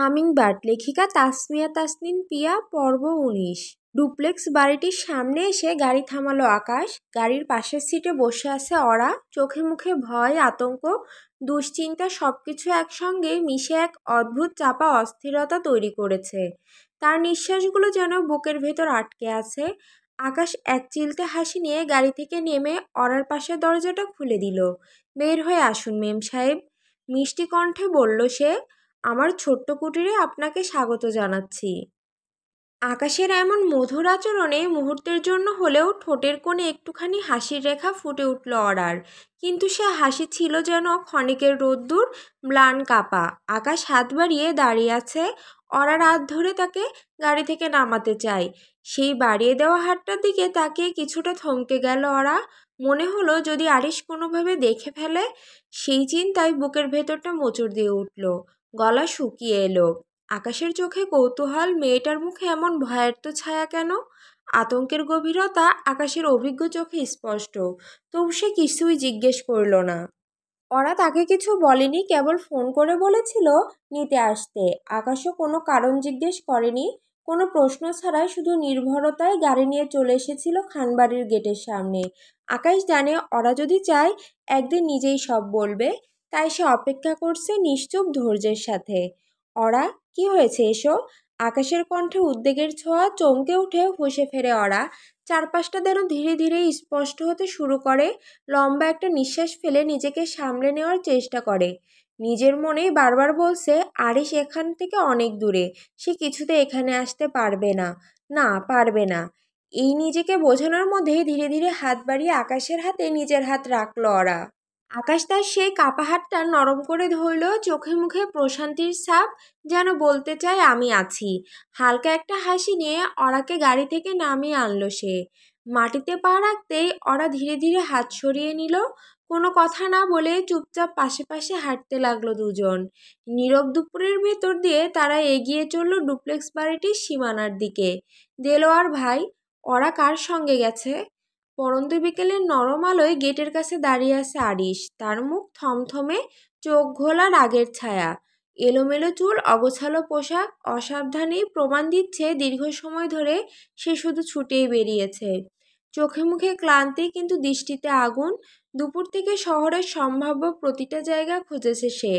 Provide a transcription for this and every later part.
Hummingbird লেখিকা তাসমিয়া তাসনিন পিয়া পর্ব ১৯। Duplex বাড়িটির সামনে এসে গাড়ি থামালো আকাশ। গাড়ির পাশের সিটে বসে আছে অরা। চোখে মুখে ভয়, আতঙ্ক, দুশ্চিন্তা সবকিছু একসঙ্গে মিশে এক অদ্ভুত চাপা অস্থিরতা তৈরি করেছে। তার নিঃশ্বাসগুলো যেন বুকের ভেতর আটকে আছে। আকাশ এক চিলতে হাসি নিয়ে গাড়ি থেকে নেমে অরার পাশের দরজাটা খুলে দিল। বের হয়ে আসুন মেম সাহেব, মিষ্টি কণ্ঠে বলল সে। আমার ছোট্ট কুটিরে আপনাকে স্বাগত জানাচ্ছি। আকাশের এমন মধুর আচরণে মুহূর্তের জন্য হলেও ঠোঁটের কোণে একটুখানি হাসির রেখা ফুটে উঠল অরার। কিন্তু সে হাসি ছিল যেন ক্ষণিকের রোদ্দুর, ম্লান কাপা। আকাশ হাত বাড়িয়ে দাঁড়িয়ে আছে। অরার হাত ধরে তাকে গাড়ি থেকে নামাতে চায়। সেই বাড়িয়ে দেওয়া হাতটার দিকে তাকিয়ে কিছুটা থমকে গেল অরা। মনে হলো যদি আরিশ কোনোভাবে দেখে ফেলে। সেই চিন্তায় বুকের ভেতরটা মোচড় দিয়ে উঠল, গলা শুকিয়ে এলো। আকাশের চোখে কৌতূহল, মেয়েটার মুখে এমন ভয়ার্ত ছায়া কেন? আতঙ্কের গভীরতা আকাশের অভিজ্ঞ চোখে স্পষ্ট। তবু সে কিছুই জিজ্ঞেস করল না। ওরা তাকে কিছু বলেনি, কেবল ফোন করে বলেছিল নিতে আসতে। আকাশও কোনো কারণ জিজ্ঞেস করেনি, কোনো প্রশ্ন ছাড়াই শুধু নির্ভরতায় গাড়ি নিয়ে চলে এসেছিল খানবাড়ির গেটের সামনে। আকাশ জানে ওরা যদি চায় একদিন নিজেই সব বলবে, তাই সে অপেক্ষা করছে নিশ্চুপ ধৈর্যের সাথে। ওরা, কি হয়েছে এসো? আকাশের কণ্ঠে উদ্বেগের ছোঁয়া। চমকে উঠে হুঁশে ফেরে ওরা। চারপাশটা যেন ধীরে ধীরে স্পষ্ট হতে শুরু করে। লম্বা একটা নিঃশ্বাস ফেলে নিজেকে সামলে নেওয়ার চেষ্টা করে। নিজের মনেই বারবার বলছে আরিশ এখান থেকে অনেক দূরে, সে কিছুতে এখানে আসতে পারবে না, না পারবে না। এই নিজেকে বোঝানোর মধ্যেই ধীরে ধীরে হাত বাড়িয়ে আকাশের হাতে নিজের হাত রাখল ওরা। আকাশ তার সেই কাপা হাতটা নরম করে ধরল। চোখে মুখে প্রশান্তির ছাপ, যেন বলতে চায় আমি আছি। হালকা একটা হাসি নিয়ে অরাকে গাড়ি থেকে নামিয়ে আনলো সে। মাটিতে পা রাখতেই অরা ধীরে ধীরে হাত সরিয়ে নিল। কোনো কথা না বলে চুপচাপ পাশে পাশে হাঁটতে লাগলো দুজন। নীরব দুপুরের ভেতর দিয়ে তারা এগিয়ে চলল ডুপ্লেক্স বাড়িটির সীমানার দিকে। দেলোয়ার ভাই, ওরা কার সঙ্গে গেছে? পরন্ত বিকেলের নরম আলোয় গেটের কাছে দাঁড়িয়ে আছে আরিশ। তার মুখ থমথমে, চোখ ঘোলা রাগের ছায়া। এলোমেলো চুল, অগোছালো পোশাক, অসাবধানী প্রমাণ দিচ্ছে দীর্ঘ সময় ধরে সে শুধু ছুটেই বেরিয়েছে। চোখে মুখে ক্লান্তি, কিন্তু দৃষ্টিতে আগুন। দুপুর থেকে শহরের সম্ভাব্য প্রতিটা জায়গা খুঁজেছে সে।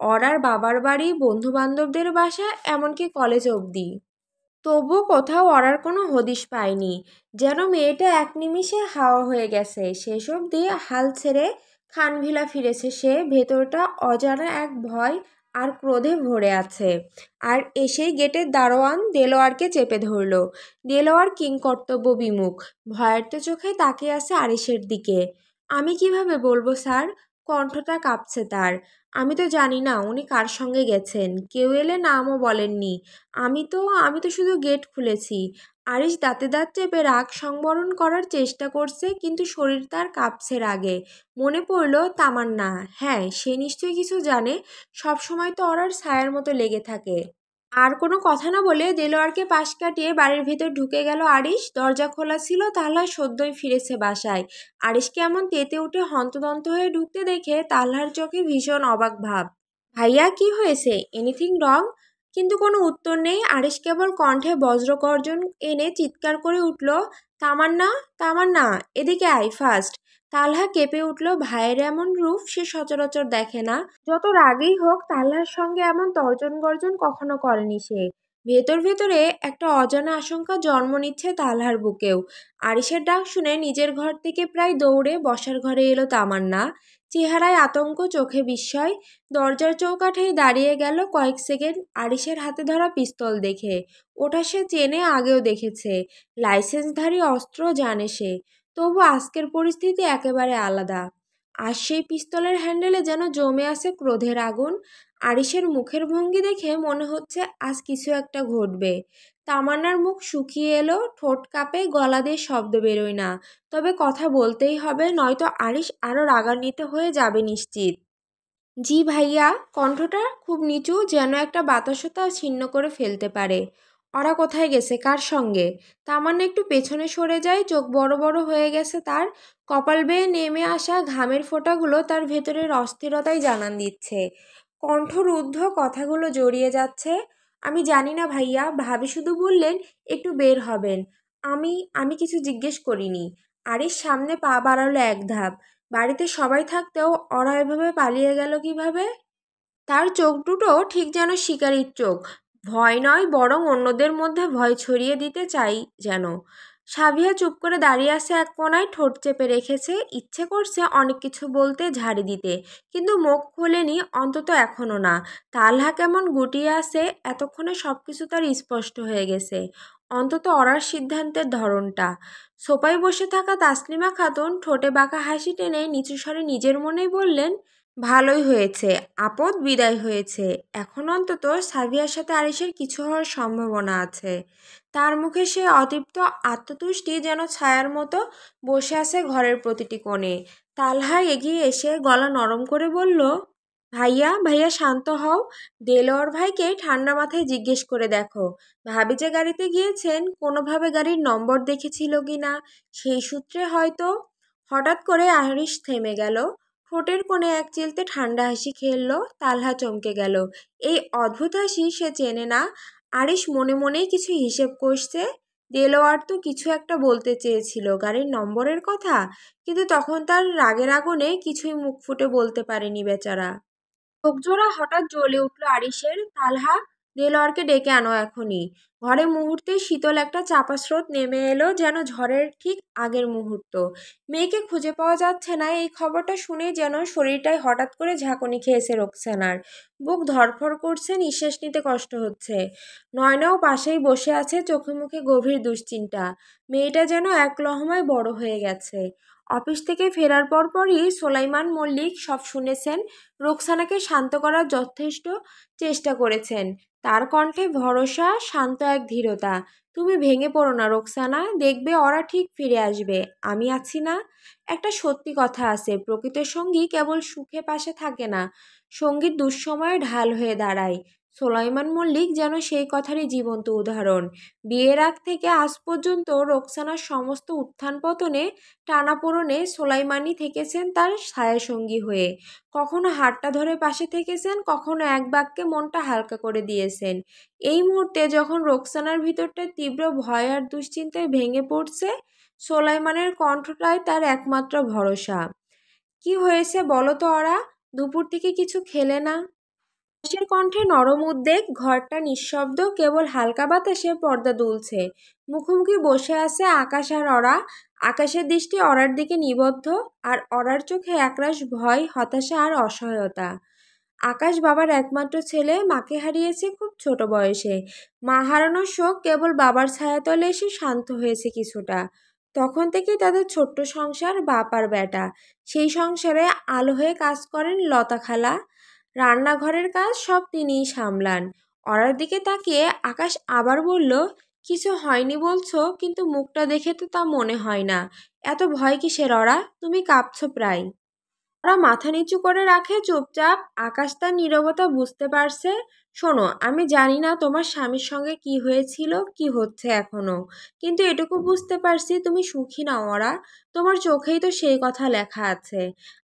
ওর বাবার বাড়ি, বন্ধু বান্ধবদের বাসা, এমনকি কলেজ অবধি। তবুও কোথাও অরার কোনো হদিশ পায়নি। যেন মেয়েটা এক নিমিষে হাওয়া হয়ে গেছে। শেষ অবধি হাল ছেড়ে খানভিলা ফিরেছে সে। ভেতরটা অজানা এক ভয় আর ক্রোধে ভরে আছে। আর এসেই গেটের দারোয়ান দেলোয়ারকে চেপে ধরল। দেলোয়ার কিংকর্তব্য বিমুখ, ভয়ার্ত চোখে তাকিয়ে আছে আরিশের দিকে। আমি কিভাবে বলবো স্যার? কণ্ঠটা কাঁপছে তার। আমি তো জানি না উনি কার সঙ্গে গেছেন, কেউ এলে নামও বলেননি। আমি তো শুধু গেট খুলেছি। আরিশ দাঁতে দাঁত চেপে রাগ সংবরণ করার চেষ্টা করছে, কিন্তু শরীর তার কাঁপছে রাগে। মনে পড়ল তামান্না। হ্যাঁ, সে নিশ্চয়ই কিছু জানে। সব সময় তো ওর ছায়ার মতো লেগে থাকে। আর কোনো কথা না বলে দেলোয়ারকে পাশ কাটিয়ে বাড়ির ভেতর ঢুকে গেল আরিশ। দরজা খোলা ছিল, তাহলার সদ্যই ফিরেছে বাসায়। আরিশকে এমন তেতে উঠে হন্তদন্ত হয়ে ঢুকতে দেখে তাহলার চোখে ভীষণ অবাক ভাব। ভাইয়া, কি হয়েছে? Anything wrong? কিন্তু কোনো উত্তর নেই। আরিশ কেবল কণ্ঠে বজ্রগর্জন এনে চিৎকার করে উঠল, তামান্না, তামান্না, এদিকে আয় ফাস্ট। তালহা কেঁপে উঠল। ভাইয়ের এমন রূপ সে সচরাচর দেখে না। যত রাগেই হোক, তালহার সঙ্গে এমন তর্জন গর্জন কখনো করেনি সে। ভেতর ভেতরে একটা অজানা আশঙ্কা জন্ম নিচ্ছে তালহার বুকেও। আরিশের ডাক শুনে নিজের ঘর থেকে প্রায় দৌড়ে বসার ঘরে এলো তামান্না। চেহারায় আতঙ্ক, চোখে বিস্ময়। দরজার চৌকাঠেই দাঁড়িয়ে গেল কয়েক সেকেন্ড আরিশের হাতে ধরা পিস্তল দেখে। ওটা সে চেনে, আগেও দেখেছে। লাইসেন্সধারী অস্ত্র জানে সে। তবু আজকের পরিস্থিতি একেবারে আলাদা। আর সেই পিস্তলের হ্যান্ডেলে যেন জমে আছে ক্রোধের আগুন। আরিশের মুখের ভঙ্গি দেখে মনে হচ্ছে আজ কিছু একটা ঘটবে। তামান্নার মুখ শুকিয়ে এলো, ঠোঁট কাঁপে, গলা দিয়ে শব্দ বেরোয় না। তবে কথা বলতেই হবে, নয়তো আরিশ আরও রাগান্বিত হয়ে যাবে নিশ্চিত। জি ভাইয়া। কণ্ঠটা খুব নিচু, যেন একটা বাতাসও তা ছিন্ন করে ফেলতে পারে। ওরা কোথায় গেছে? কার সঙ্গে? তামান্না একটু পেছনে সরে যায়। চোখ বড় বড় হয়ে গেছে তার। কপাল বেয়ে নেমে আসা ঘামের ফোঁটাগুলো তার ভেতরের অস্থিরতাই জানান দিচ্ছে। কণ্ঠরুদ্ধ কথাগুলো জড়িয়ে যাচ্ছে। আমি জানি না ভাইয়া, ভাবি শুধু বললেন একটু বের হবেন। আমি আমি কিছু জিজ্ঞেস করিনি। আরিশ সামনে পা বাড়ালো এক ধাপ। বাড়িতে সবাই থাকতেও ওরা এভাবে পালিয়ে গেল কিভাবে? তার চোখ দুটো ঠিক যেন শিকারীর চোখ। ভয় নয়, বরং অন্যদের মধ্যে ভয় ছড়িয়ে দিতে চাই যেন। সাবিহা চুপ করে দাঁড়িয়ে আছে এক কোনায়, ঠোঁট চেপে রেখেছে। ইচ্ছে করছে অনেক কিছু বলতে, ঝাড়ি দিতে, কিন্তু মুখ খোলেনি, অন্তত এখনো না। তালহা কেমন গুটিয়ে আছে, এতক্ষণে সবকিছু তার স্পষ্ট হয়ে গেছে। অন্তত অরার সিদ্ধান্তের ধরনটা। সোফায় বসে থাকা তাসলিমা খাতুন ঠোঁটে বাঁকা হাসি টেনে নিচু স্বরে নিজের মনেই বললেন, ভালোই হয়েছে, আপদ বিদায় হয়েছে। এখন অন্তত সাভিয়ার সাথে আরিশের কিছু হওয়ার সম্ভাবনা আছে। তার মুখে সে অতৃপ্ত আত্মতুষ্টি যেন ছায়ার মতো বসে আছে ঘরের প্রতিটি কোণে। তালহা এগিয়ে এসে গলা নরম করে বলল, ভাইয়া ভাইয়া শান্ত হও। দেলোয়ার ভাইকে ঠান্ডা মাথায় জিজ্ঞেস করে দেখো, ভাবি যে গাড়িতে গিয়েছেন কোনোভাবে গাড়ির নম্বর দেখেছিল কি না। সেই সূত্রে হয়তো। হঠাৎ করে আরিশ থেমে গেল। ঠোঁটের কোণে এক চিলতে ঠান্ডা হাসি খেলল। তালহা চমকে গেল। এই অদ্ভুত হাসি সে চেনে না। আরিশ মনে মনেই কিছু হিসেব কষছে। দেলোয়ার তো কিছু একটা বলতে চেয়েছিল গাড়ির নম্বরের কথা, কিন্তু তখন তার রাগের আগুনে কিছুই মুখ ফুটে বলতে পারেনি বেচারা। চোখজোড়া হঠাৎ জ্বলে উঠল আরিশের। তালহা, দেলোয়ারকে ডেকে আনো এখনই। ঘরে মুহূর্তে শীতল একটা চাপা স্রোত নেমে এলো, যেন ঝড়ের ঠিক আগের মুহূর্ত। মেয়েকে খুঁজে পাওয়া যাচ্ছে না, এই খবরটা শুনেই যেন শরীরটায় হঠাৎ করে ঝাঁকুনি খেয়েছে রোকসানার। বুক ধড়ফড় করছে, নিঃশ্বাস নিতে কষ্ট হচ্ছে। নয়নাও পাশেই বসে আছে, চোখে মুখে গভীর দুশ্চিন্তা। মেয়েটা যেন এক লহমায় বড় হয়ে গেছে। অফিস থেকে ফেরার পরপরই সোলাইমান মল্লিক সব শুনেছেন। রোকসানাকে শান্ত করার যথেষ্ট চেষ্টা করেছেন। তার কণ্ঠে ভরসা, শান্ত এক ধীরতা। তুমি ভেঙে পড়ো না রোকসানা, দেখবে ওরা ঠিক ফিরে আসবে। আমি আছি না। একটা সত্যি কথা আছে, প্রকৃত সঙ্গী কেবল সুখে পাশে থাকে না, সঙ্গীর দুঃসময়ে ঢাল হয়ে দাঁড়ায়। সোলাইমান মল্লিক যেন সেই কথারই জীবন্ত উদাহরণ। বিয়ের আগ থেকে আজ পর্যন্ত রোকসানার সমস্ত উত্থান পতনে, টানাপোড়েনে সোলাইমানই থেকেছেন তার ছায়াসঙ্গী হয়ে। কখনো হাতটা ধরে পাশে থেকেছেন, কখনো এক বাক্যে মনটা হালকা করে দিয়েছেন। এই মুহূর্তে যখন রোকসানার ভিতরটা তীব্র ভয় আর দুশ্চিন্তায় ভেঙে পড়ছে, সোলাইমানের কণ্ঠটাই তার একমাত্র ভরসা। কি হয়েছে বলো তো ওরা? দুপুর থেকে কিছু খেলে না? আকাশের কণ্ঠে নরম উদ্বেগ। ঘরটা নিঃশব্দ, কেবল হালকা বাতাসে পর্দা দুলছে। মুখোমুখি বসে আছে আকাশ আর অরা। আকাশের দৃষ্টি অরার দিকে নিবদ্ধ, আর অরার চোখে একরাশ ভয়, হতাশা আর অসহায়তা। আকাশ বাবার একমাত্র ছেলে, মাকে হারিয়েছে খুব ছোট বয়সে। মা হারানোর শোক কেবল বাবার ছায়াতলে এসে শান্ত হয়েছে কিছুটা। তখন থেকেই তাদের ছোট্ট সংসার, বাপ আর বেটা। সেই সংসারে আলো হয়ে কাজ করেন লতা খালা। রান্নাঘরের কাজ সব তিনিই সামলান। অরার দিকে তাকিয়ে আকাশ আবার বলল, কিছু হয়নি বলছো, কিন্তু মুখটা দেখে তো তা মনে হয় না। এত ভয় কিসের অরা? তুমি কাঁপছো প্রায়। ওরা মাথা নিচু করে রাখে চুপচাপ। আকাশ তার নীরবতা বুঝতে পারছে। শোনো, আমি জানি না তোমার স্বামীর সঙ্গে কি হয়েছিল, কি হচ্ছে এখনো, কিন্তু এটুকু বুঝতে পারছি তুমি সুখী না ওরা। তোমার চোখেই তো সেই কথা লেখা আছে।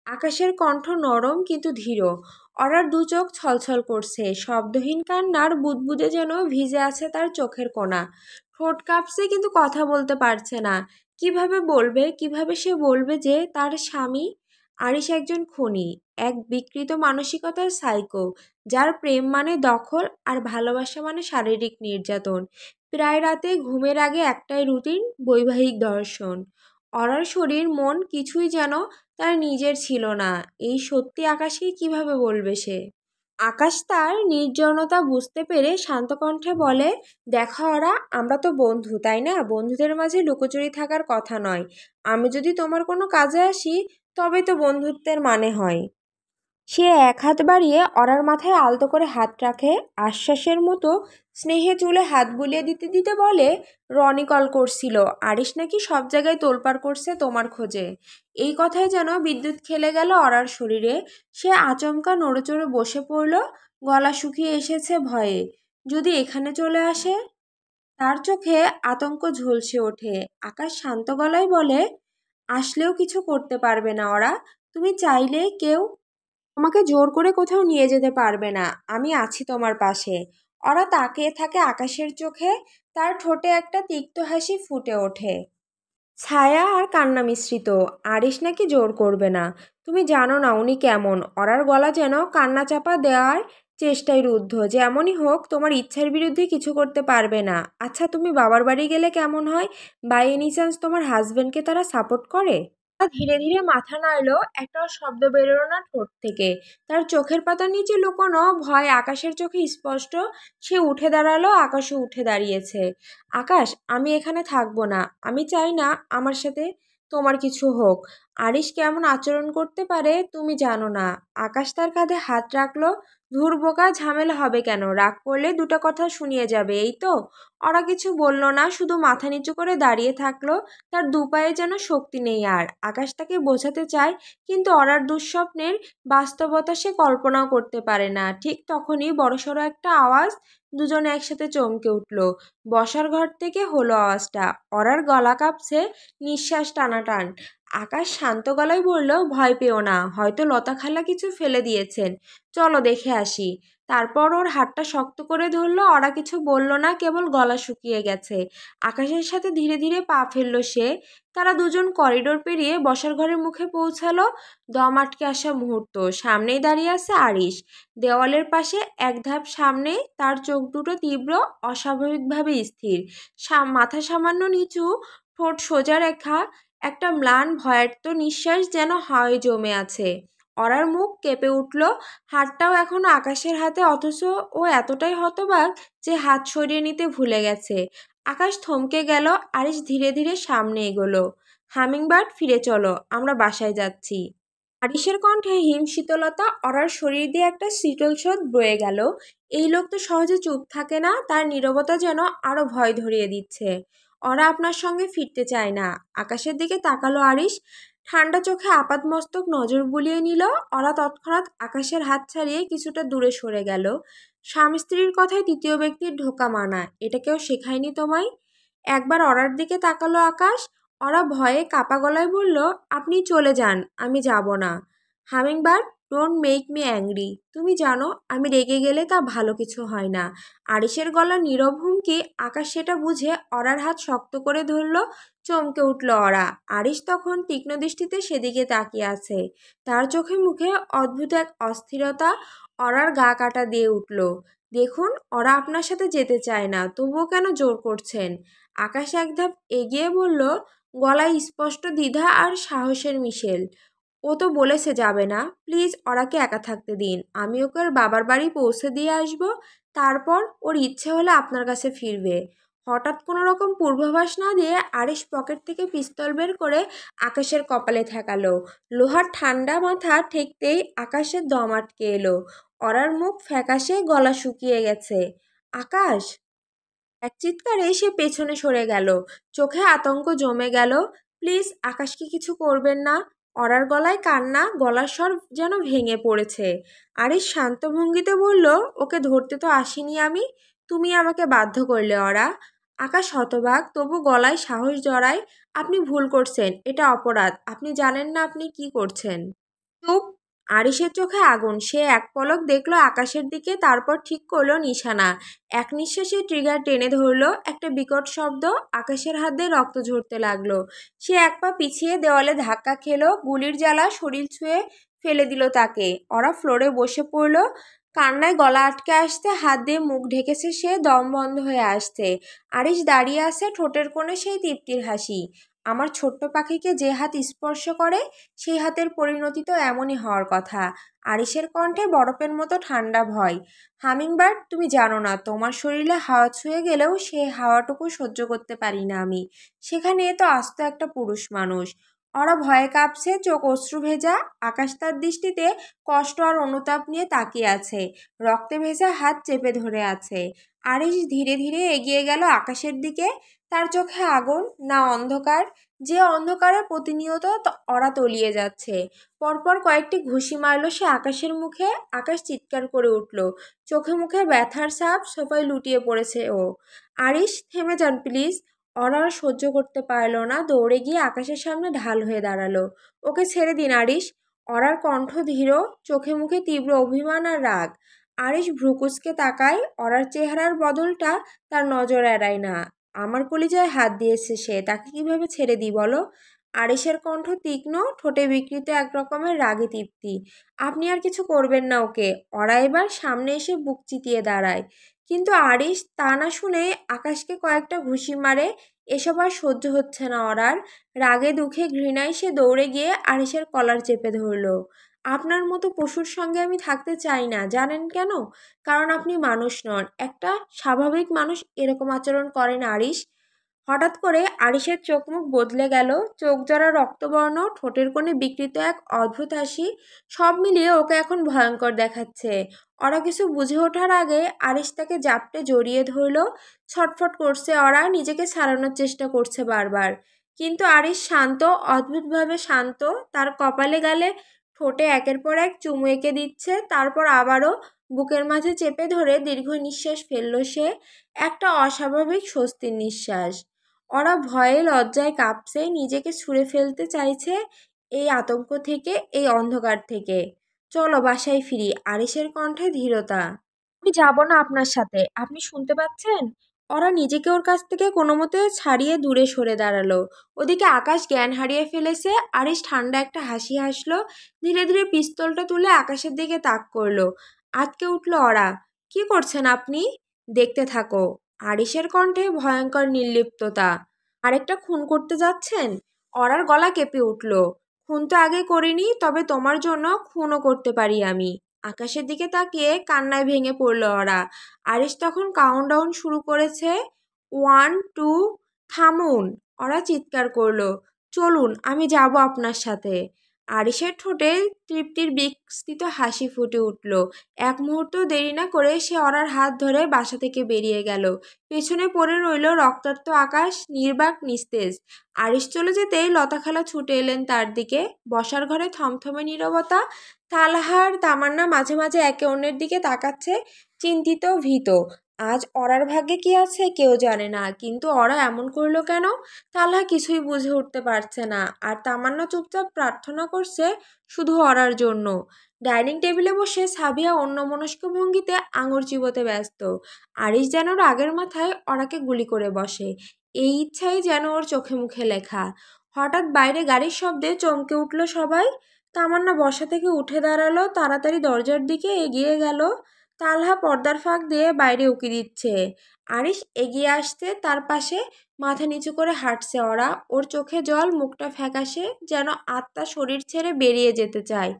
আকাশের কণ্ঠ নরম কিন্তু ধীর। ওরার দু চোখ ছলছল করছে, শব্দহীন কান্নার বুদবুদে যেন ভিজে আছে তার চোখের কোণা। ঠোঁট কাঁপছে, কিন্তু কথা বলতে পারছে না। কিভাবে বলবে, কিভাবে সে বলবে যে তার স্বামী আরিশ একজন খুনি, এক বিকৃত মানসিকতার সাইকো, যার প্রেম মানে দখল আর ভালোবাসা মানে শারীরিক নির্যাতন। প্রায় রাতে ঘুমের আগে একটাই রুটিন, বৈবাহিক দর্শন। অরার শরীর মন কিছুই যেন তার নিজের ছিল না। এই সত্যি আকাশকে কিভাবে বলবে সে? আকাশ তার নির্জনতা বুঝতে পেরে শান্ত কণ্ঠে বলে, দেখা ওরা, আমরা তো বন্ধু তাই না? বন্ধুদের মাঝে লুকোচুরি থাকার কথা নয়। আমি যদি তোমার কোনো কাজে আসি, তবে তো বন্ধুত্বের মানে হয়। সে এক হাত বাড়িয়ে অরার মাথায় আলতো করে হাত রাখে, আশ্বাসের মতো। স্নেহে চুলে হাত বুলিয়ে দিতে দিতে বলে, রনি কল করছিল, আরিশ নাকি সব জায়গায় তোলপাড় করছে তোমার খোঁজে। এই কথায় যেন বিদ্যুৎ খেলে গেল অরার শরীরে। সে আচমকা নড়েচড়ে বসে পড়ল, গলা শুকিয়ে এসেছে ভয়ে। যদি এখানে চলে আসে? তার চোখে আতঙ্ক ঝলসে ওঠে। আকাশ শান্ত গলায় বলে, আসলেও কিছু করতে পারবে না ওরা। তুমি চাইলে কেউ তোমাকে জোর করে কোথাও নিয়ে যেতে পারবে না, আমি আছি তোমার পাশে। ওরা তাকিয়ে থাকে আকাশের চোখে, তার ঠোঁটে একটা তিক্ত হাসি ফুটে ওঠে, ছায়া আর কান্না মিশ্রিত। আরিশ নাকি জোর করবে না। তুমি জানো না উনি কেমন। অরার গলা যেন কান্না চাপা দেওয়ার চেষ্টায় রুদ্ধ। যেমনই হোক তোমার ইচ্ছার বিরুদ্ধে কিছু করতে পারবে না। আচ্ছা তুমি বাবার বাড়ি গেলে কেমন হয়? বাই এনি চান্স তোমার হাজবেন্ডকে তারা সাপোর্ট করে? ধীরে ধীরে মাথা নাড়লো, একটা শব্দ বেরোলো না ঠোঁট থেকে। তার চোখের পাতার নিচে লুকোনো ভয় আকাশের চোখে স্পষ্ট। সে উঠে দাঁড়ালো, আকাশও উঠে দাঁড়িয়েছে। আকাশ, আমি এখানে থাকবো না। আমি চাই না আমার সাথে তোমার কিছু হোক। আরিশ কেমন আচরণ করতে পারে তুমি জানো না। আকাশ তার কাঁধে হাত রাখলো। ধুর বোকা, ঝামেলা হবে কেন? রাগ করলে দুটো কথা শুনিয়ে যাবে, এই তো। ওরা কিছু বলল না, শুধু মাথা নিচু করে দাঁড়িয়ে থাকলো। তার দুপায়ে যেন শক্তি নেই আর। আকাশ তাকে বোঝাতে চায়, কিন্তু অরার দুঃস্বপ্নের বাস্তবতা সে কল্পনাও করতে পারে না। ঠিক তখনই বড়সড় একটা আওয়াজ। দুজনে একসাথে চমকে উঠল। বসার ঘর থেকে হলো আওয়াজটা। অরার গলা কাঁপছে, নিঃশ্বাস টানাটান। আকাশ শান্ত গলায় বলল, ভয় পেও না, হয়তো লতা খালা কিছু ফেলে দিয়েছেন। চলো দেখে আসি। তারপর ওর হাতটা শক্ত করে ধরলো। ওরা কিছু বলল না, কেবল গলা শুকিয়ে গেছে। আকাশের সাথে ধীরে ধীরে পা ফেলল সে। তারা দুজন করিডোর পেরিয়ে বসার ঘরের মুখে পৌঁছালো। দম আটকে আসা মুহূর্ত। সামনেই দাঁড়িয়ে আছে আরিশ। দেওয়ালের পাশে এক ধাপ সামনে, তার চোখ দুটো তীব্র, অস্বাভাবিকভাবে স্থির। মাথা সামান্য নিচু, ঠোঁট সোজা রেখা, একটা ম্লান ভয়ার্ত নিঃশ্বাস যেন হাওয়ায় জমে আছে। অরার মুখ কেঁপে উঠল। হাতটাও এখনো আকাশের হাতে, অথচ ও এতটাই হতবাক যে হাত সরিয়ে নিতে ভুলে গেছে। আকাশ থমকে গেল। আরিশ ধীরে ধীরে সামনে এগোলো। হামিংবার্ড, ফিরে চলো, আমরা বাসায় যাচ্ছি। আরিশের কণ্ঠে হিমশীতলতা। অরার শরীর দিয়ে একটা শীতল স্রোত বয়ে গেল। এই লোক তো সহজে চুপ থাকে না। তার নীরবতা যেন আরো ভয় ধরিয়ে দিচ্ছে। ওরা আপনার সঙ্গে ফিরতে চায় না। আকাশের দিকে তাকালো আরিশ। ঠান্ডা চোখে আপাদমস্তক নজর বুলিয়ে নিল। ওরা তৎক্ষণাৎ আকাশের হাত ছাড়িয়ে কিছুটা দূরে সরে গেল। স্বামী স্ত্রীর কথায় তৃতীয় ব্যক্তির ঢোকা মানা, এটা কেউ শেখায়নি তোমায়? একবার অরার দিকে তাকালো আকাশ। ওরা ভয়ে কাপা গলায় বলল, আপনি চলে যান, আমি যাব না। Hummingbird, don't make me angry. তুমি জানো আমি রেগে গেলে তা ভালো কিছু হয় না। আরিশের গলা নীরব হুমকি। আকাশ সেটা বুঝে অরার হাত শক্ত করে ধরল। চমকে উঠল অরা। আরিশ তখন তীক্ষ্ণ দৃষ্টিতে সেদিকে তাকিয়ে আছে। তার চোখে মুখে অদ্ভুত এক অস্থিরতা। অরার গা কাটা দিয়ে উঠল। দেখুন, ওরা আপনার সাথে যেতে চায় না, তবুও কেন জোর করছেন? আকাশ এক ধাপ এগিয়ে বলল, গলায় স্পষ্ট দ্বিধা আর সাহসের মিশেল। ও তো বলেছে যাবে না। প্লিজ ওরাকে একা থাকতে দিন। আমি ওকে ওর বাবার বাড়ি পৌঁছে দিয়ে আসবো। তারপর ওর ইচ্ছে হলে আপনার কাছে ফিরবে। হঠাৎ কোনো রকম পূর্বাভাস না দিয়ে আরিশ পকেট থেকে পিস্তল বের করে আকাশের কপালে ঠেকালো। লোহার ঠান্ডা মাথা ঠেকতেই আকাশের দম আটকে এলো। অরার মুখ ফ্যাকাশে, গলা শুকিয়ে গেছে। আকাশ! এক চিৎকারে সে পেছনে সরে গেল। চোখে আতঙ্ক জমে গেল। প্লিজ আকাশকে কিছু করবেন না। অরার গলায় কান্না, গলার স্বর যেন ভেঙে পড়েছে। আরিশ শান্ত ভঙ্গিতে বলল, ওকে ধরতে তো আসিনি আমি, তুমি আমাকে বাধ্য করলে অরা। আকাশ হতবাক, তবু গলায় সাহস জড়ায়। আপনি ভুল করছেন, এটা অপরাধ। আপনি জানেন না আপনি কি করছেন। চুপ! আরিশের চোখে আগুন। সে এক পলক দেখলো আকাশের দিকে, তারপর ঠিক করলো নিশানা। এক নিঃশ্বাসে ট্রিগার টেনে ধরলো। একটা বিকট শব্দ। আকাশের হাত দিয়ে রক্ত ঝরতে লাগলো। সে এক পা পিছিয়ে দেওয়ালে ধাক্কা খেলো। গুলির জ্বালা শরীর ছুঁয়ে ফেলে দিল তাকে। ওরা ফ্লোরে বসে পড়লো। কান্নায় গলা আটকে আসতে, হাত দিয়ে মুখ ঢেকেছে সে, দম বন্ধ হয়ে আসছে। আরিশ দাঁড়িয়ে আছে, ঠোঁটের কোণে সেই তৃপ্তির হাসি। আমার ছোট্ট পাখিকে যে হাত স্পর্শ করে, সেই হাতের পরিণতি তো এমনই হওয়ার কথা। আরিশের কণ্ঠে বরফের মতো ঠান্ডা ভয়। হামিংবার্ড, তুমি জানো না, তোমার শরীরে হাওয়া ছুঁয়ে গেলেও সে হাওয়াটুকু সহ্য করতে পারি না আমি। সেখানে এ তো আস্ত একটা পুরুষ মানুষ। ওরা ভয়ে কাঁপছে, চোখ অশ্রু ভেজা। আকাশ তার দৃষ্টিতে কষ্ট আর অনুতাপ নিয়ে তাকিয়ে আছে। রক্তে ভেজা হাত চেপে ধরে আছে। আরিশ ধীরে ধীরে এগিয়ে গেল আকাশের দিকে। তার চোখে আগুন, না অন্ধকার। যে অন্ধকারে প্রতিনিয়ত ওরা তলিয়ে যাচ্ছে। পরপর কয়েকটি ঘুষি মারল সে আকাশের মুখে। আকাশ চিৎকার করে উঠল। চোখে মুখে ব্যথার ছাপ, সোফায় লুটিয়ে পড়েছে ও। আরিশ, থেমে যান প্লিজ। ওরা আর সহ্য করতে পারল না, দৌড়ে গিয়ে আকাশের সামনে ঢাল হয়ে দাঁড়ালো। ওকে ছেড়ে দিন আরিশ। অরার কণ্ঠ ধীর, চোখে মুখে তীব্র অভিমান আর রাগ। আরিশ ভ্রুকুচকে তাকায়, অরার চেহারার বদলটা তার নজর এড়ায় না। আমার কলিজায় হাত দিয়েছে সে, তাকে কিভাবে ছেড়ে দিই বলো? আরিশের কণ্ঠ তীক্ষ্ণ, ঠোঁটে বিকৃত এক রকমের রাগে তৃপ্তি। আপনি আর কিছু করবেন না ওকে। অরা এবার সামনে এসে বুক চিতিয়ে দাঁড়ায়। কিন্তু আরিশ তা না শুনে আকাশকে কয়েকটা ঘুষি মারে। এসব আর সহ্য হচ্ছে না অরার। রাগে দুঃখে ঘৃণায় সে দৌড়ে গিয়ে আরিশের কলার চেপে ধরল। আপনার মতো পশুর সঙ্গে আমি থাকতে চাই না, জানেন কেন? কারণ আপনি মানুষ নন। একটা স্বাভাবিক মানুষ এরকম আচরণ করে না আরিশ। হঠাৎ করে আরিশের চোখ মুখ বদলে গেল, চোখ জোড়া রক্তবর্ণ, ঠোঁটের কোণে বিকৃত এক অদ্ভুত হাসি। সব মিলিয়ে ওকে এখন ভয়ঙ্কর দেখাচ্ছে। ওরা কিছু বুঝে ওঠার আগে আরিশ তাকে জাপটে জড়িয়ে ধরল। ছটফট করছে ওরা, নিজেকে ছাড়ানোর চেষ্টা করছে বারবার। কিন্তু আরিশ শান্ত, অদ্ভুতভাবে শান্ত। তার কপালে গালে ঠোঁটে একের পর এক চুমু এঁকে দিচ্ছে, তারপর আবারও বুকের মাঝে চেপে ধরে দীর্ঘ নিঃশ্বাস ফেলল সে। একটা অস্বাভাবিক স্বস্তির নিঃশ্বাস। ওরা ভয়ে লজ্জায় কাঁপছে, নিজেকে ছুঁড়ে ফেলতে চাইছে এই আতঙ্ক থেকে, এই অন্ধকার থেকে। চলো বাসায় ফিরি। আরিশের কণ্ঠে ধীরতা। আমি যাব না আপনার সাথে, আপনি শুনতে পাচ্ছেন? ওরা নিজেকে ওর কাছ থেকে কোনো মতে ছাড়িয়ে দূরে সরে দাঁড়ালো। ওদিকে আকাশ জ্ঞান হারিয়ে ফেলেছে। আরিশ ঠান্ডা একটা হাসি হাসলো, ধীরে ধীরে পিস্তলটা তুলে আকাশের দিকে তাক করলো। আটকে উঠল ওরা। কি করছেন আপনি? দেখতে থাকো। আরিশের কণ্ঠে ভয়ঙ্কর নির্লিপ্ততা। আরেকটা খুন করতে যাচ্ছেন? অরার গলা কেঁপে উঠল। খুন তো আগে করিনি, তবে তোমার জন্য খুনও করতে পারি আমি। আকাশের দিকে তাকিয়ে কান্নায় ভেঙে পড়ল ওরা। আরিশ তখন কাউন্টডাউন শুরু করেছে। 1 2। থামুন! ওরা চিৎকার করলো। চলুন, আমি যাব আপনার সাথে। আরিশের ঠোঁটে তৃপ্তির বিস্তৃত হাসি ফুটে উঠল। এক মুহূর্ত দেরি না করে সে ওরার হাত ধরে বাসা থেকে বেরিয়ে গেল। পেছনে পড়ে রইল রক্তাক্ত আকাশ, নির্বাক নিস্তেজ। আরিশ চলে যেতেই লতাখালা ছুটে এলেন তার দিকে। বসার ঘরে থমথমে নীরবতা। তালহার তামান্না মাঝে মাঝে একে অন্যের দিকে তাকাচ্ছে, চিন্তিত ভীত। আজ অরার ভাগ্যে কি আছে কেউ জানে না, কিন্তু ওরা এমন করলো কেন? তালহা কিছুই বুঝে উঠতে পারছে না। আর তামান্না চুপচাপ প্রার্থনা করছে শুধু অরার জন্য। ডাইনিং টেবিলে বসে সাবিয়া অন্যমনস্ক ভঙ্গিতে আঙুর চিবোতে ব্যস্ত। আরিশ যেন রাগের মাথায় অরাকে গুলি করে বসে, এই ইচ্ছাই যেন ওর চোখে মুখে লেখা। হঠাৎ বাইরে গাড়ির শব্দে চমকে উঠল সবাই। তামান্না বসা থেকে উঠে দাঁড়ালো, তাড়াতাড়ি দরজার দিকে এগিয়ে গেল। তালহা পর্দার ফাঁক দিয়ে বাইরে উকি দিচ্ছে। আরিশ এগিয়ে আসতে তার পাশে মাথা নিচু করে হাঁটছে ওরা। ওর চোখে জল, মুখটা ফ্যাকাশে, যেন আত্মা শরীর ছেড়ে বেরিয়ে যেতে চায়।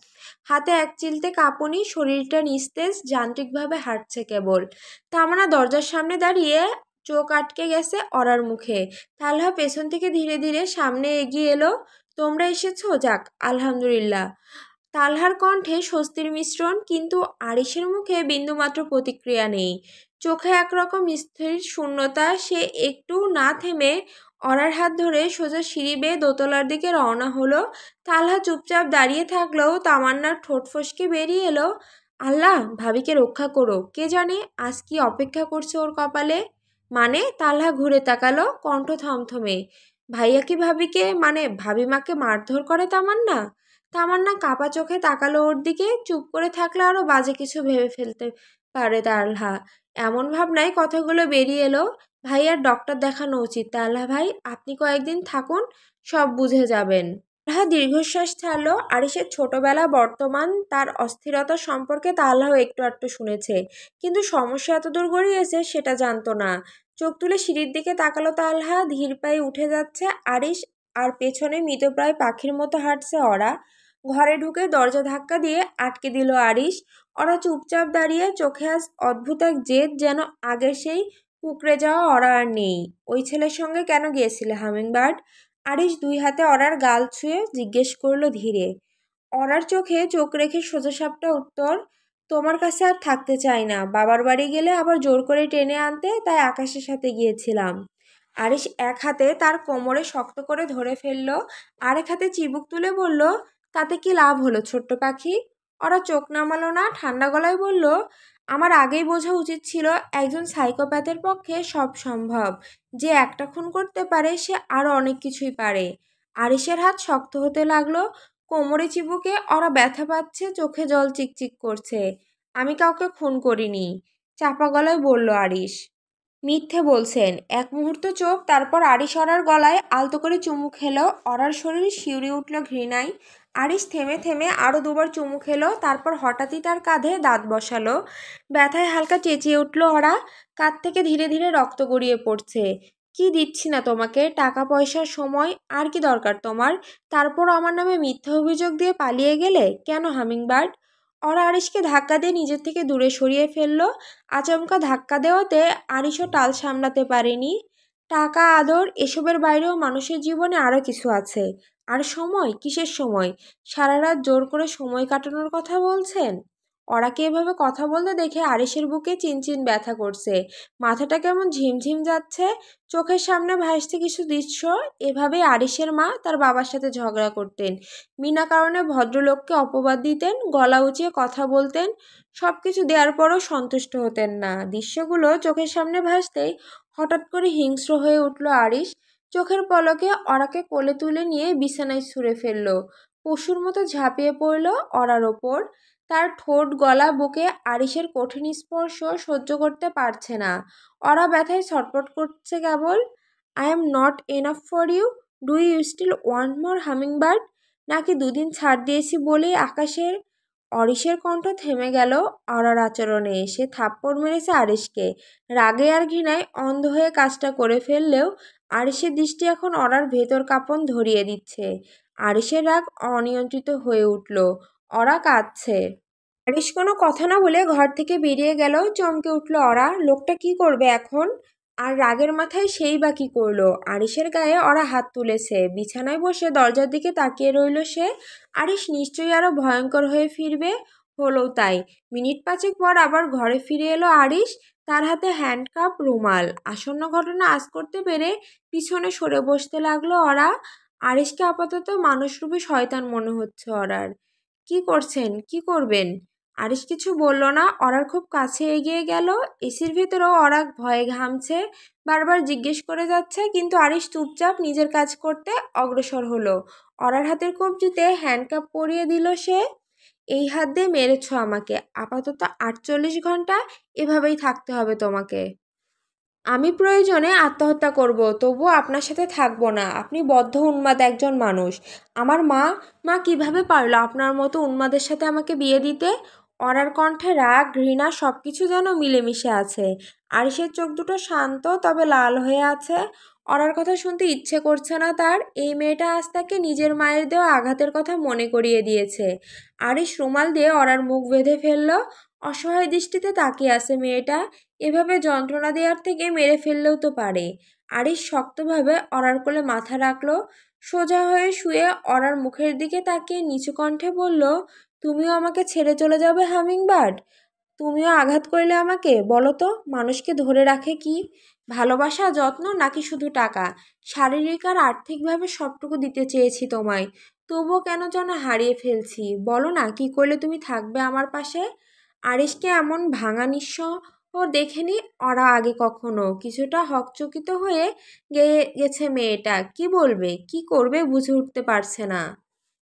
হাতে এক চিলতে কাঁপুনি, শরীরটা নিস্তেজ, যান্ত্রিকভাবে হাঁটছে কেবল। তামান্না দরজার সামনে দাঁড়িয়ে, চোখ আটকে গেছে অরার মুখে। তালহা পেছন থেকে ধীরে ধীরে সামনে এগিয়ে এলো। তোমরা এসেছো, যাক আলহামদুলিল্লাহ। তালহার কণ্ঠে স্বস্তির মিশ্রণ, কিন্তু আরিশের মুখে বিন্দুমাত্র প্রতিক্রিয়া নেই। চোখে একরকম স্থির শূন্যতা। সে একটু না থেমে অরার হাত ধরে সোজা সিঁড়ি বেয়ে দোতলার দিকে রওনা হলো। তালহা চুপচাপ দাঁড়িয়ে থাকলেও তামান্নার ঠোঁট ফসকে বেরিয়ে এলো, আল্লাহ ভাবিকে রক্ষা করো, কে জানে আজ কি অপেক্ষা করছে ওর কপালে। মানে? তালহা ঘুরে তাকালো, কণ্ঠ থমথমে। ভাইয়া কি ভাবিকে, মানে ভাবিমাকে মারধর করে তামান্না? তামান্না কাপা চোখে তাকালো ওর দিকে। চুপ করে থাকলে আরো বাজে কিছু ভেবে ফেলতে পারে তালহা। এমন ভাবনায় কথাগুলো বেরিয়ে এলো। ভাইয়ার ডক্টর দেখানো উচিত তালহা ভাই, আপনি কয়েকদিন থাকুন, সব বুঝে যাবেন। তালহা দীর্ঘশ্বাস ছাড়লো। আরিশের ছোটবেলা, বর্তমান, তার অস্থিরতা সম্পর্কে তালহাও একটু আধটু শুনেছে, কিন্তু সমস্যা এতদূর গড়িয়েছে সেটা জানতো না। চোখ তুলে সিঁড়ির দিকে তাকালো তালহা। ধীর পায়ে উঠে যাচ্ছে আরিশ, আর পেছনে মৃতপ্রায় পাখির মতো হাঁটছে ওরা। ঘরে ঢুকে দরজা ধাক্কা দিয়ে আটকে দিল আরিশ। ওরা চুপচাপ দাঁড়িয়ে, চোখে আজ অদ্ভুত এক জেদ, যেন আগের সেই কুঁকড়ে যাওয়া ওরা আর নেই। ওই ছেলের সঙ্গে কেন গিয়েছিলে হামিংবার্ড? আরিশ দুই হাতে অরার গাল ছুঁয়ে জিজ্ঞেস করলো ধীরে। অরার চোখে চোখ রেখে সোজাসাপটা উত্তর, তোমার কাছে আর থাকতে চাই না। বাবার বাড়ি গেলে আবার জোর করে টেনে আনতে, তাই আকাশের সাথে গিয়েছিলাম। আরিশ এক হাতে তার কোমরে শক্ত করে ধরে ফেলল, আরেক হাতে চিবুক তুলে বলল, তাতে কি লাভ হলো ছোট্ট পাখি? ওরা চোখ নামালো না, ঠান্ডা গলায় বলল, আমার আগেই বোঝা উচিত ছিল একজন সাইকোপ্যাথের পক্ষে সব সম্ভব। যে একটা খুন করতে পারে সে আরও অনেক কিছুই পারে। আরিশের হাত শক্ত হতে লাগলো। কোমরে চিবুকে ওরা ব্যথা পাচ্ছে, চোখে জল চিকচিক করছে। আমি কাউকে খুন করিনি, চাপা গলায় বলল আরিশ। মিথ্যে বলছেন। এক মুহূর্ত চোখ, তারপর আরিশ অরার গলায় আলতো করে চুমু খেলো। অরার শরীর শিউরে উঠল ঘৃণায়। আরিশ থেমে থেমে আরও দুবার চুমু খেলো, তারপর হঠাৎই তার কাঁধে দাঁত বসালো। ব্যথায় হালকা চেঁচিয়ে উঠল অরা। কাঁধ থেকে ধীরে ধীরে রক্ত গড়িয়ে পড়ছে। কি দিচ্ছি না তোমাকে? টাকা পয়সার সময় আর কি দরকার তোমার? তারপরও আমার নামে মিথ্যা অভিযোগ দিয়ে পালিয়ে গেলে কেন হামিংবার্ড? অরা আরিশকে ধাক্কা দিয়ে নিজের থেকে দূরে সরিয়ে ফেললো। আচমকা ধাক্কা দেওয়াতে আরিশও টাল সামলাতে পারেনি। টাকা, আদর এসবের বাইরেও মানুষের জীবনে আরও কিছু আছে। আর সময়, কিসের সময়? সারা রাত জোর করে সময় কাটানোর কথা বলছেন? ওরাকে এভাবে কথা বলতে দেখে আরিশের বুকে চিনচিন ব্যথা করছে। মাথাটা কেমন ঝিমঝিম যাচ্ছে। চোখের সামনে ভাসছে কিছু দৃশ্য। এভাবেই আরিশের মা তার বাবার সাথে ঝগড়া করতেন, বিনা কারণে ভদ্রলোককে অপবাদ দিতেন, গলা উঁচিয়ে কথা বলতেন। সব কিছু দেওয়ার পরও সন্তুষ্ট হতেন না। দৃশ্যগুলো চোখের সামনে ভাসতেই হঠাৎ করে হিংস্র হয়ে উঠল আরিশ। চোখের পলকে অরাকে কোলে তুলে নিয়ে বিছানায় ছুঁড়ে ফেলল। পশুর মতো ঝাঁপিয়ে পড়ল অরার ওপর। তার ঠোঁট, গলা, বুকে আরিশের কঠিন স্পর্শ সহ্য করতে পারছে না। অরা ব্যথায় ছটফট করছে কেবল। I am not enough for you? Do you still want more hummingbird? নাকি দুদিন ছাড় দিয়েছি বলেই আকাশের? অরিশের কণ্ঠ থেমে গেল অরার আচরণে। সে থাপ্পড় মেরেছে আরিশকে। রাগে আর ঘৃণায় অন্ধ হয়ে কাজটা করে ফেললেও আরিশের দৃষ্টি এখন অরার ভেতর কাঁপন ধরিয়ে দিচ্ছে। আরিশের রাগ অনিয়ন্ত্রিত হয়ে উঠল। অরা কাঁদছে। আরিশ কোনো কথা না বলে ঘর থেকে বেরিয়ে গেল। চমকে উঠল অরা। লোকটা কি করবে এখন? আর রাগের মাথায় সেই বা কি করলো? আরিশের গায়ে অরা হাত তুলেছে। বিছানায় বসে দরজার দিকে তাকিয়ে রইল সে। আরিশ নিশ্চয়ই আরো ভয়ঙ্কর হয়ে ফিরবে। হলো তাই। মিনিট পাঁচেক পর আবার ঘরে ফিরে এলো আরিশ। তার হাতে হ্যান্ডকাপ, রুমাল। আসন্ন ঘটনা আঁচ করতে পেরে পিছনে সরে বসতে লাগলো অরা। আরিশকে আপাতত মানুষরূপী শয়তান মনে হচ্ছে অরার। কি করছেন? কি করবেন? আরিশ কিছু বলল না। অরার খুব কাছে এগিয়ে গেল। এসির ভেতরেও অরা ভয়ে ঘামছে, বারবার জিজ্ঞেস করে যাচ্ছে, কিন্তু আরিশ চুপচাপ নিজের কাজ করতে অগ্রসর হলো। অরার হাতের কবজিতে হ্যান্ডকাপ পরিয়ে দিল সে। এই হাত দিয়ে মেরেছ আমাকে। আপাতত 48 ঘন্টা এভাবেই থাকতে হবে তোমাকে। আমি প্রয়োজনে আত্মহত্যা করব, তবুও আপনার সাথে থাকবো না। আপনি বদ্ধ উন্মাদ একজন মানুষ। আমার মা কিভাবে পারলো আপনার মতো উন্মাদের সাথে আমাকে বিয়ে দিতে? অরার কণ্ঠে রাগ, ঘৃণা সব কিছু যেন মিলেমিশে আছে। আরিশের চোখ দুটো শান্ত, তবে লাল হয়ে আছে। অরার কথা শুনতে ইচ্ছে করছে না তার। এই মেয়েটা আজ তাকে নিজের মায়ের দেওয়া আঘাতের কথা মনে করিয়ে দিয়েছে। আরিশ রুমাল দিয়ে অরার মুখ বেঁধে ফেলল। অসহায় দৃষ্টিতে তাকিয়ে আছে মেয়েটা। এভাবে যন্ত্রণা দেওয়ার থেকে মেরে ফেললেও তো পারে। আরিশ শক্তভাবে অরার কোলে মাথা রাখলো। সোজা হয়ে শুয়ে অরার মুখের দিকে তাকিয়ে নিচু কণ্ঠে বলল, তুমিও আমাকে ছেড়ে চলে যাবে হামিংবার্ড? তুমিও আঘাত করলে আমাকে? বলো তো, মানুষকে ধরে রাখে কি? ভালোবাসা, যত্ন, নাকি শুধু টাকা? শারীরিক আর আর্থিকভাবে সবটুকু দিতে চেয়েছি তোমায়, তবুও কেন যেন হারিয়ে ফেলছি। বলো না, কি করলে তুমি থাকবে আমার পাশে? আরিশকে এমন ভাঙা নিঃস্ব দেখেনি ওরা আগে কখনো। কিছুটা হকচকিত হয়ে গেছে মেয়েটা। কি বলবে, কি করবে বুঝে উঠতে পারছে না।